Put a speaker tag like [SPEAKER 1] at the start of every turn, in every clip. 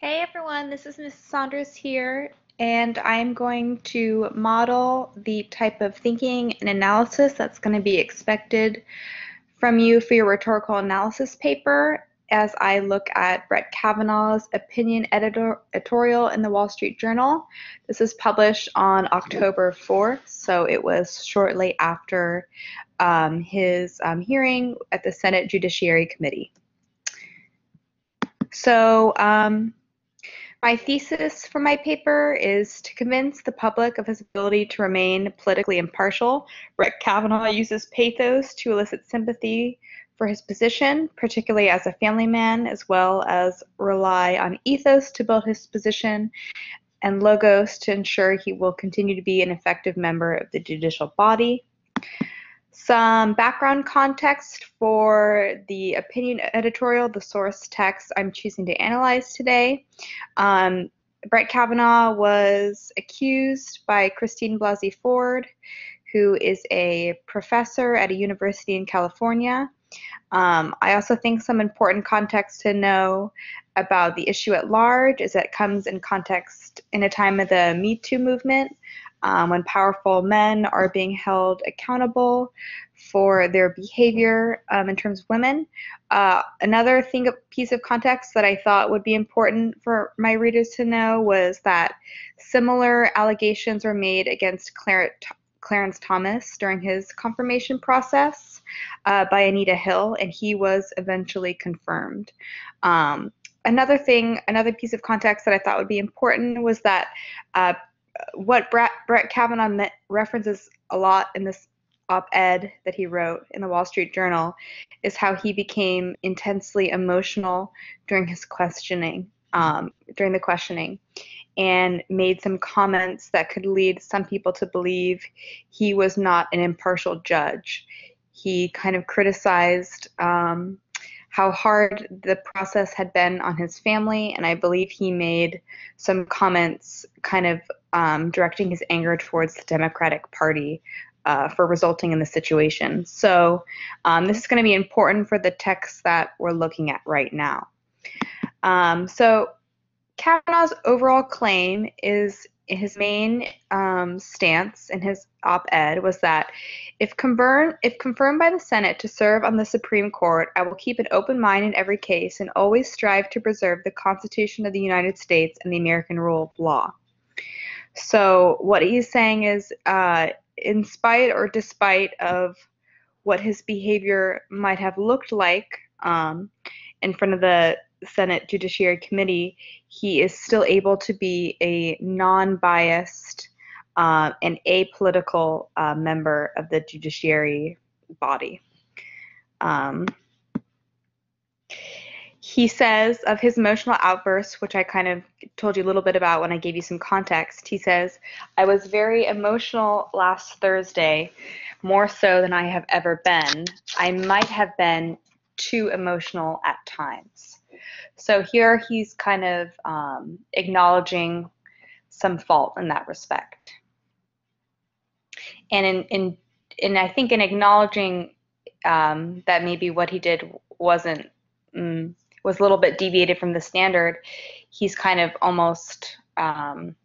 [SPEAKER 1] Hey everyone, this is Mrs. Saunders here, and I'm going to model the type of thinking and analysis that's going to be expected from you for your rhetorical analysis paper as I look at Brett Kavanaugh's opinion editorial in the Wall Street Journal. This is published on October 4th, so it was shortly after his hearing at the Senate Judiciary Committee. My thesis for my paper is to convince the public of his ability to remain politically impartial. Brett Kavanaugh uses pathos to elicit sympathy for his position, particularly as a family man, as well as rely on ethos to build his position and logos to ensure he will continue to be an effective member of the judicial body. Some background context for the opinion editorial, the source text I'm choosing to analyze today. Brett Kavanaugh was accused by Christine Blasey Ford, who is a professor at a university in California. I also think some important context to know about the issue at large is that it comes in context in a time of the Me Too movement, when powerful men are being held accountable for their behavior in terms of women. Another piece of context that I thought would be important for my readers to know was that similar allegations were made against Clarence Thomas during his confirmation process by Anita Hill, and he was eventually confirmed. Another piece of context that I thought would be important was that what Brett Kavanaugh references a lot in this op-ed that he wrote in the Wall Street Journal is how he became intensely emotional during his questioning, and made some comments that could lead some people to believe he was not an impartial judge. He kind of criticized how hard the process had been on his family, and I believe he made some comments kind of directing his anger towards the Democratic Party for resulting in the situation. So this is going to be important for the text that we're looking at right now. So Kavanaugh's overall claim is his main stance in his op-ed was that if confirmed by the Senate to serve on the Supreme Court, I will keep an open mind in every case and always strive to preserve the Constitution of the United States and the American rule of law. So what he's saying is, in spite or despite of what his behavior might have looked like in front of the Senate Judiciary Committee, he is still able to be a non-biased and apolitical member of the judiciary body. He says of his emotional outbursts, which I kind of told you a little bit about when I gave you some context, he says, I was very emotional last Thursday, more so than I have ever been. I might have been too emotional at times. So here he's kind of acknowledging some fault in that respect. And I think in acknowledging that maybe what he did was a little bit deviated from the standard, he's kind of almost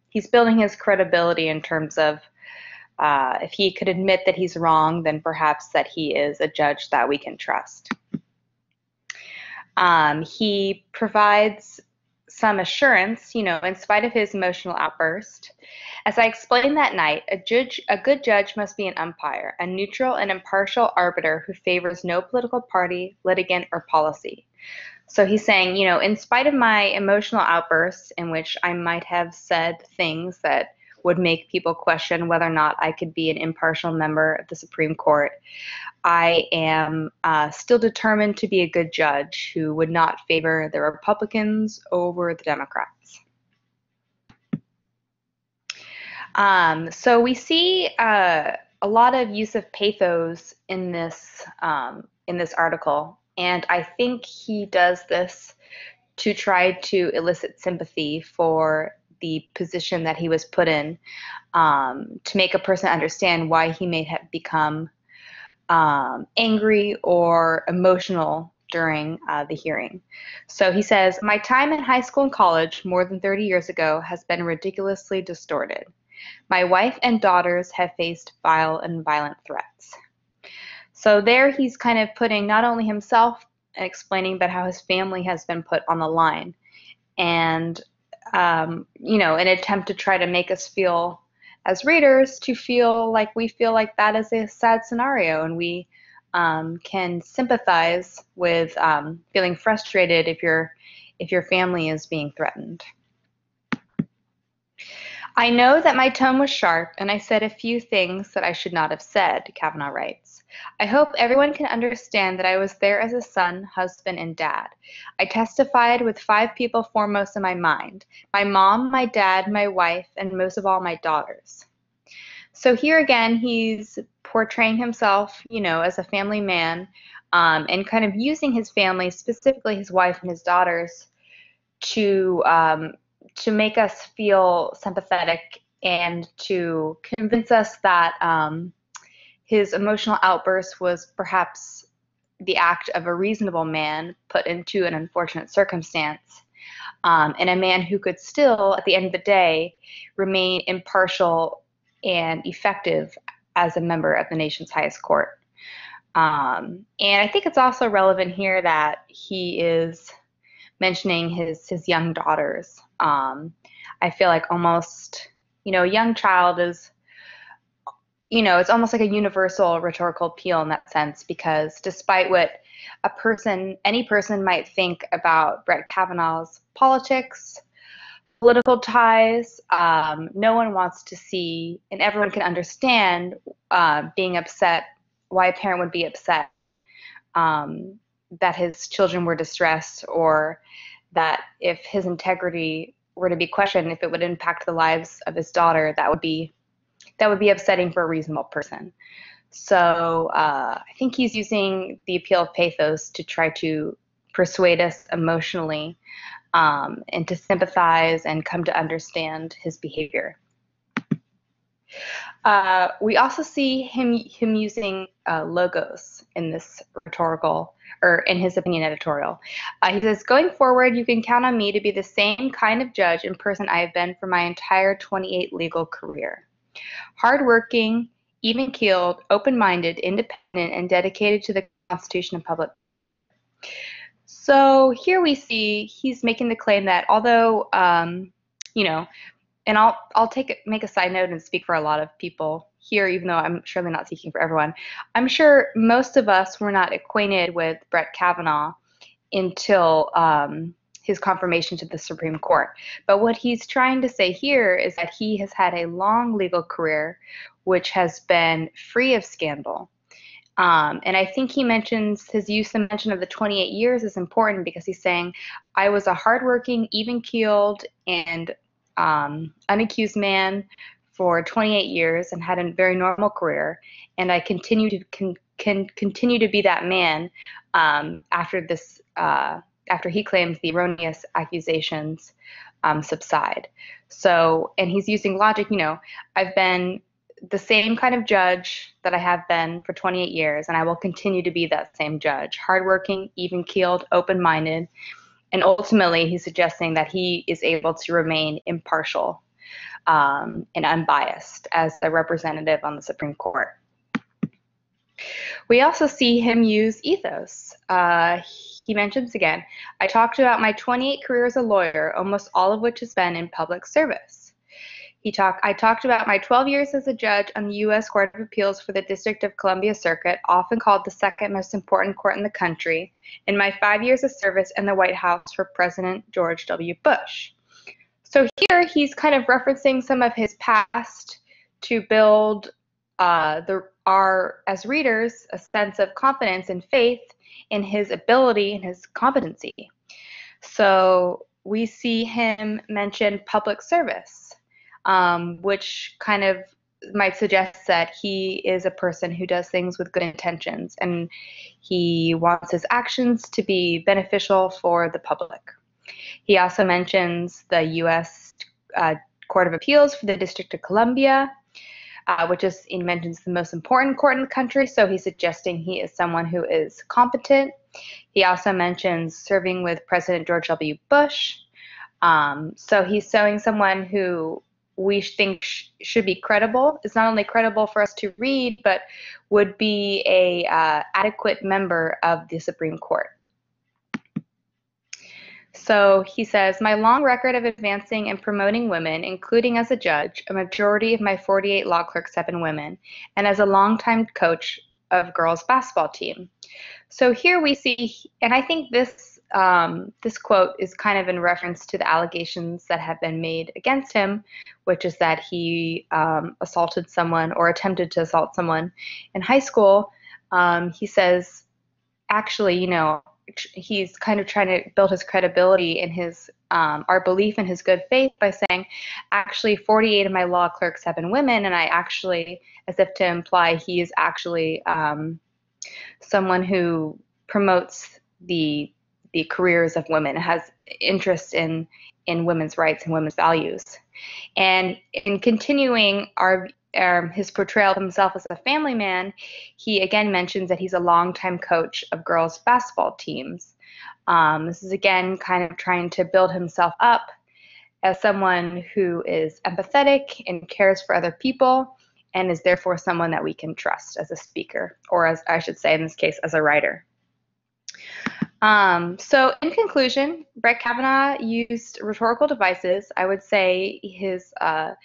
[SPEAKER 1] he's building his credibility in terms of if he could admit that he's wrong, then perhaps that he is a judge that we can trust. He provides some assurance, in spite of his emotional outburst. As I explained that night, a good judge must be an umpire, a neutral and impartial arbiter who favors no political party, litigant, or policy. So he's saying, in spite of my emotional outbursts in which I might have said things that would make people question whether or not I could be an impartial member of the Supreme Court, I am still determined to be a good judge who would not favor the Republicans over the Democrats. So we see a lot of use of pathos in this article, and I think he does this to try to elicit sympathy for the position that he was put in, to make a person understand why he may have become angry or emotional during the hearing. So he says, "My time in high school and college more than 30 years ago has been ridiculously distorted. My wife and daughters have faced vile and violent threats." So there he's kind of putting not only himself and explaining, but how his family has been put on the line. And, an attempt to try to make us feel, as readers, to feel like we feel like that is a sad scenario, and we can sympathize with feeling frustrated if your family is being threatened. "I know that my tone was sharp, and I said a few things that I should not have said," Kavanaugh writes. "I hope everyone can understand that I was there as a son, husband, and dad. I testified with 5 people foremost in my mind: my mom, my dad, my wife, and most of all, my daughters." So here again, he's portraying himself, as a family man, and kind of using his family, specifically his wife and his daughters, to make us feel sympathetic and to convince us that his emotional outburst was perhaps the act of a reasonable man put into an unfortunate circumstance, and a man who could still, at the end of the day, remain impartial and effective as a member of the nation's highest court. And I think it's also relevant here that he is mentioning his young daughters. I feel like almost, a young child is, it's almost like a universal rhetorical appeal in that sense, because despite what any person might think about Brett Kavanaugh's politics, political ties, no one wants to see, and everyone can understand being upset, why a parent would be upset that his children were distressed, or that if his integrity were to be questioned, if it would impact the lives of his daughter, that would be upsetting for a reasonable person. So I think he's using the appeal of pathos to try to persuade us emotionally, and to sympathize and come to understand his behavior. We also see him using logos in this rhetorical, or in his opinion editorial. He says, "Going forward, you can count on me to be the same kind of judge and person I have been for my entire 28 legal career. Hardworking, even-keeled, open-minded, independent, and dedicated to the Constitution and public." So here we see he's making the claim that although, and I'll make a side note and speak for a lot of people here, even though I'm surely not speaking for everyone. I'm sure most of us were not acquainted with Brett Kavanaugh until his confirmation to the Supreme Court. But what he's trying to say here is that he has had a long legal career which has been free of scandal. And I think he mentions his mention of the 28 years is important, because he's saying, "I was a hardworking, even-keeled, and unaccused man for 28 years and had a very normal career, and I continue to can continue to be that man after this after he claims the erroneous accusations subside." So, and he's using logic. I've been the same kind of judge that I have been for 28 years, and I will continue to be that same judge: hardworking, even-keeled, open-minded. And ultimately, he's suggesting that he is able to remain impartial and unbiased as a representative on the Supreme Court. We also see him use ethos. He mentions again, "I talked about my 28 career as a lawyer, almost all of which has been in public service. I talked about my 12 years as a judge on the U.S. Court of Appeals for the District of Columbia Circuit, often called the second most important court in the country, and my 5 years of service in the White House for President George W. Bush." So here he's kind of referencing some of his past to build as readers, a sense of confidence and faith in his ability and his competency. So we see him mention public service, which kind of might suggest that he is a person who does things with good intentions, and he wants his actions to be beneficial for the public. He also mentions the U.S. Court of Appeals for the District of Columbia, which is, he mentions, the most important court in the country. So he's suggesting he is someone who is competent. He also mentions serving with President George W. Bush. So he's showing someone who we think should be credible. It's not only credible for us to read, but would be a adequate member of the Supreme Court. So he says, my long record of advancing and promoting women, including as a judge, a majority of my 48 law clerks have been women, and as a longtime coach of girls' basketball team. So here we see, and I think this this quote is kind of in reference to the allegations that have been made against him, which is that he assaulted someone or attempted to assault someone in high school. He says, actually, you know, he's kind of trying to build his credibility in his our belief in his good faith by saying, actually, 48 of my law clerks have been women, and I actually, as if to imply he is actually someone who promotes the careers of women, has interest in women's rights and women's values. And in continuing his portrayal of himself as a family man, he again mentions that he's a longtime coach of girls' basketball teams. This is again kind of trying to build himself up as someone who is empathetic and cares for other people, and is therefore someone that we can trust as a speaker, or as I should say in this case, as a writer. So in conclusion, Brett Kavanaugh used rhetorical devices. I would say the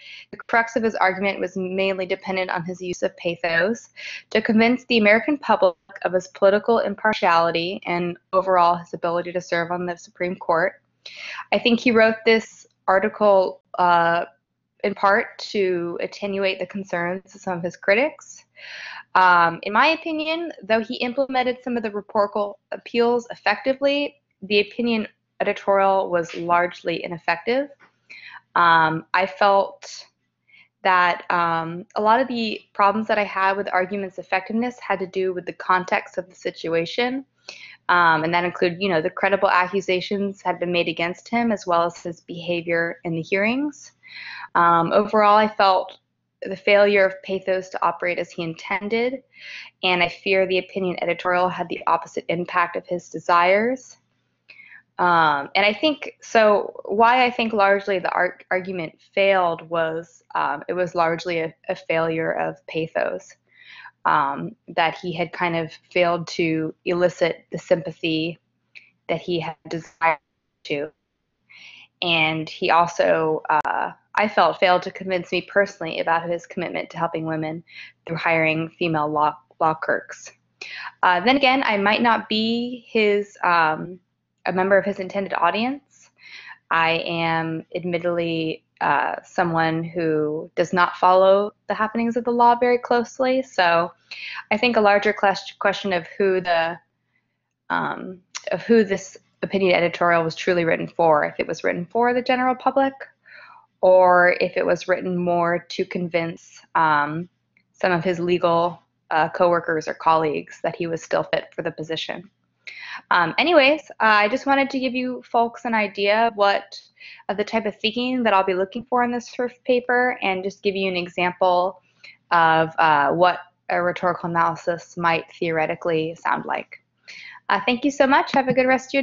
[SPEAKER 1] crux of his argument was mainly dependent on his use of pathos to convince the American public of his political impartiality and overall his ability to serve on the Supreme Court. I think he wrote this article in part to attenuate the concerns of some of his critics. In my opinion, though he implemented some of the rhetorical appeals effectively, the opinion editorial was largely ineffective. I felt that a lot of the problems that I had with the argument's effectiveness had to do with the context of the situation. And that included, you know, the credible accusations had been made against him, as well as his behavior in the hearings. Overall, I felt the failure of pathos to operate as he intended, and I fear the opinion editorial had the opposite impact of his desires. And I think, so why I think largely the argument failed was it was largely a failure of pathos, that he had kind of failed to elicit the sympathy that he had desired to. And he also, I felt, failed to convince me personally about his commitment to helping women through hiring female law clerks. Then again, I might not be a member of his intended audience. I am admittedly someone who does not follow the happenings of the law very closely. So I think a larger question of who this opinion editorial was truly written for, if it was written for the general public, or if it was written more to convince some of his legal coworkers or colleagues that he was still fit for the position. Anyways, I just wanted to give you folks an idea of the type of thinking that I'll be looking for in this first paper, and just give you an example of what a rhetorical analysis might theoretically sound like. Thank you so much. Have a good rest of your day.